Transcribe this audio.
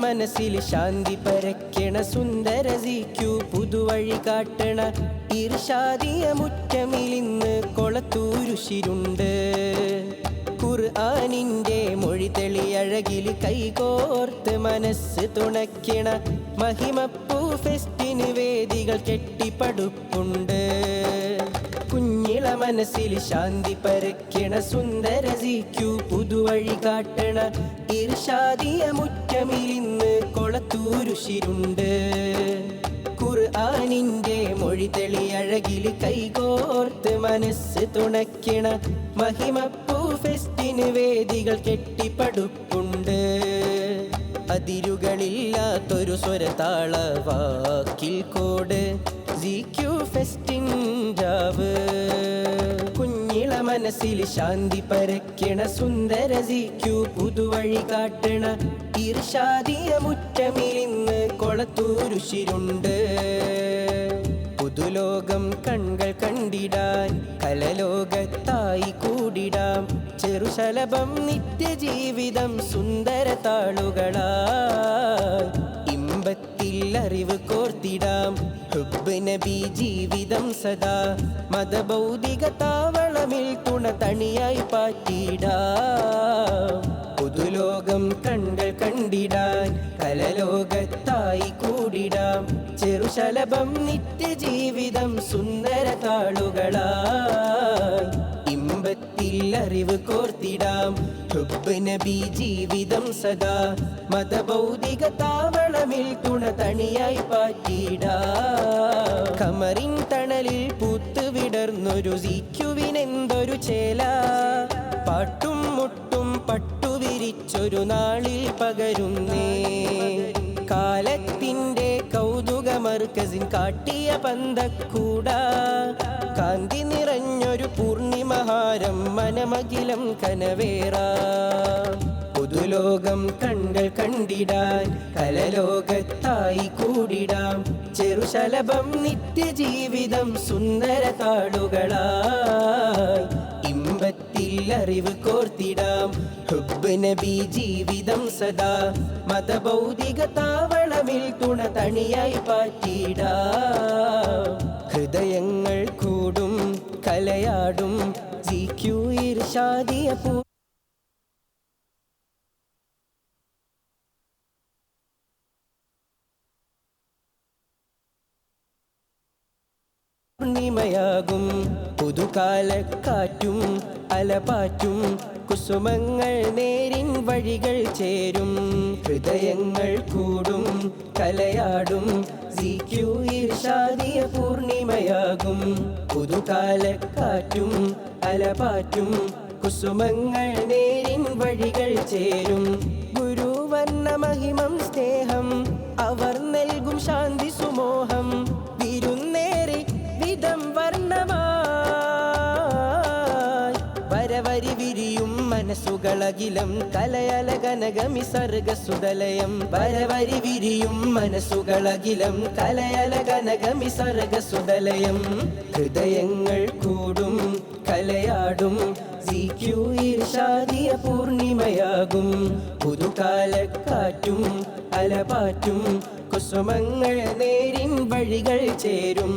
മനസ്സിൽ ശാന്തി പരക്കണ സുന്ദര സിക്യു പുതുവഴി കാട്ടണ ഇർഷാദിയ മുറ്റമിലിന്ന് കൊളത്തൂരുശിരുണ്ട്. ഖുർആനിന്റെ മൊഴി തെളിയഴകിൽ കൈകോർത്ത് മനസ്സ് തുണയ്ക്കണ മഹിമപ്പൂ ഫെസ്റ്റിന് വേദികൾ കെട്ടിപ്പടുപ്പുണ്ട്. കുഞ്ഞിള മനസ്സിൽ ശാന്തി പരക്കണ സുന്ദര സിക്യു പുതുവഴി കാട്ടണ ഇർഷാദിയ മുറ്റമിലിന്ന് കൊളത്തൂരുശിരുണ്ട്. ഖുർആനിന്റെ മൊഴി തെളിയഴകിൽ കൈകോർത്ത് മനസ്സ് തുണയ്ക്കണ മഹിമപ്പൂ ഫെസ്റ്റിന് വേദികൾ കെട്ടിപ്പടുപ്പുണ്ട്. അതിരുകളില്ലാത്തൊരു സ്വരതാള വാക്കിൽ കോട് സിക്യു ഫെസ്റ്റിൻ രാവ്. കുഞ്ഞിള മനസ്സിൽ ശാന്തി പരക്കണ സുന്ദര സിക്യു പുതുവഴി കാട്ടണ ഇർഷാദിയ മുറ്റമിലിന്ന് കൊളത്തൂരുശിരുണ്ട്. പുതുലോകം കൺകൾ കണ്ടിടാൻ കലലോകത്തായി കൂടിടാം. ചെറുശലഭം നിത്യജീവിതം സുന്ദര താളുകളായി ഇമ്പത്തിൽ അറിവ് കോർത്തിടാം. ഹുബ്ബ് നബി ജീവിതം സദാ മതഭൗതിക താവളമിൽ തുണ തണിയായി പാറ്റിടാം. പുതുലോകം കൺകൾ കണ്ടിടാൻ കലലോകത്തായി കൂടിടാം. ചെറുശലഭം നിത്യജീവിതം സുന്ദര താളുകളായി ഇമ്പത്തിൽ അറിവ് കോർത്തിടാം. ഹുബ്ബ് നബി ജീവിതം സദാ മതഭൗതിക താവളമിൽ തുണ തണിയായി പാറ്റിടാം. കമറിൻ തണലിൽ പൂത്ത് വിടർന്നൊരു സിക്യുവിനെന്തൊരു ചേല. പാട്ടും മുട്ടും പട്ടുവിരിച്ചൊരു നാളിൽ പകരുന്നേ. കാലത്തിൻ്റെ കൗതുക മർക്കസിൻ കാട്ടിയ പന്തക്കൂട. കാന്തി നിറഞ്ഞൊരു പൂർണിമഹാരം മനമകിലം കനവേറ. പുതുലോകം കൺകൾ കണ്ടിടാൻ കലലോകത്തായി കൂടിടാം. ചെറുശലഭം നിത്യജീവിതം സുന്ദര താളുകളായി ഇമ്പത്തിൽ അറിവ് കോർത്തിടാം. ഹുബ്ബ് നബി ജീവിതം സദാ മതഭൗതിക താവളമിൽ തുണ തണിയായി പാറ്റിടാം. ഹൃദയങ്ങൾ കൂടും കലയാടും സിക്യു ഇർഷാദിയ പൂർണിമയാകും. പുതുകാലക്കാറ്റും അലപാറ്റും കുസുമങ്ങൾ നേരിൻ വഴികൾ ചേരും. ഹൃദയങ്ങൾ കൂടും കലയാടും സിക്യു ഇർഷാദിയ പൂർണിമയാകും. പുതുകാലക്കാറ്റും അലപാറ്റും കുസുമങ്ങൾ നേരിൻ വഴികൾ ചേരും. ഗുരുവർണ്ണ മഹിമം സ്നേഹം അവർ നൽകും ശാന്തി സുമോഹം. വിരുന്നേറി വിധം വർണ്ണമായി വരവരി വിരിയും മനസ്സുകളകിലം കലയലകനകമി സർഗസുതലയം. വരവരി വിരിയും മനസ്സുകളകിലം കലയലകനകമി സർഗസുതലയം. ഹൃദയങ്ങൾ കൂടും കലയാടും സിക്യു ഇർഷാദിയ പൂർണിമയാകും. പുതുകാലക്കാറ്റും അലപാറ്റും കുസുമങ്ങൾ നേരിൻ വഴികൾ ചേരും.